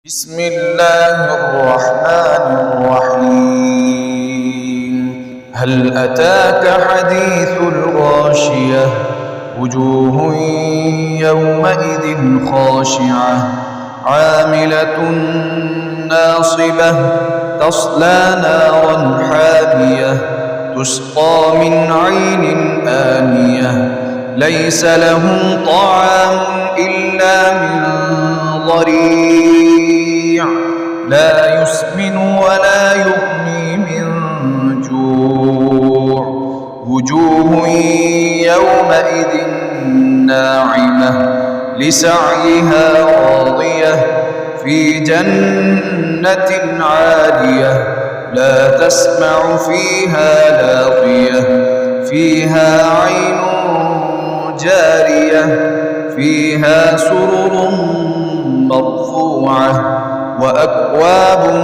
بسم الله الرحمن الرحيم هل أتاك حديث الغاشية وجوه يومئذ خاشعة عاملة ناصبة تصلى نارا حامية تسقى من عين آنية ليس لهم طعام إلا من ضريع لا يسمن ولا يغني من جوع وجوه يومئذ ناعمة لسعيها راضية في جنة عالية لا تسمع فيها لاغية فيها عين جارية فيها سرر مرفوعة وأكواب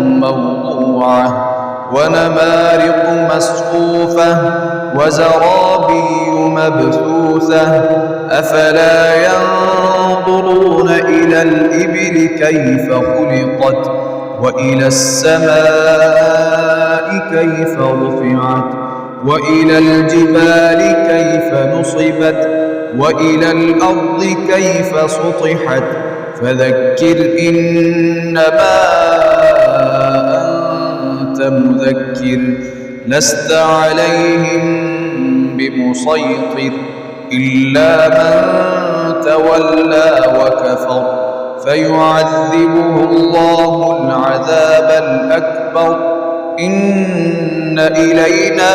موضوعة ونمارق مصفوفة وزرابي مبثوثة أفلا ينظرون إلى الإبل كيف خلقت وإلى السماء كيف رفعت وإلى الجبال كيف نصبت وإلى الأرض كيف سطحت فذكر إنما أنت مذكر لست عليهم بمسيطر إلا من تولى وكفر فيعذبه الله العذاب الأكبر إن إلينا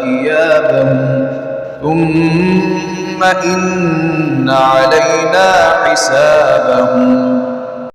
إيابهم ثم إن علينا حسابهم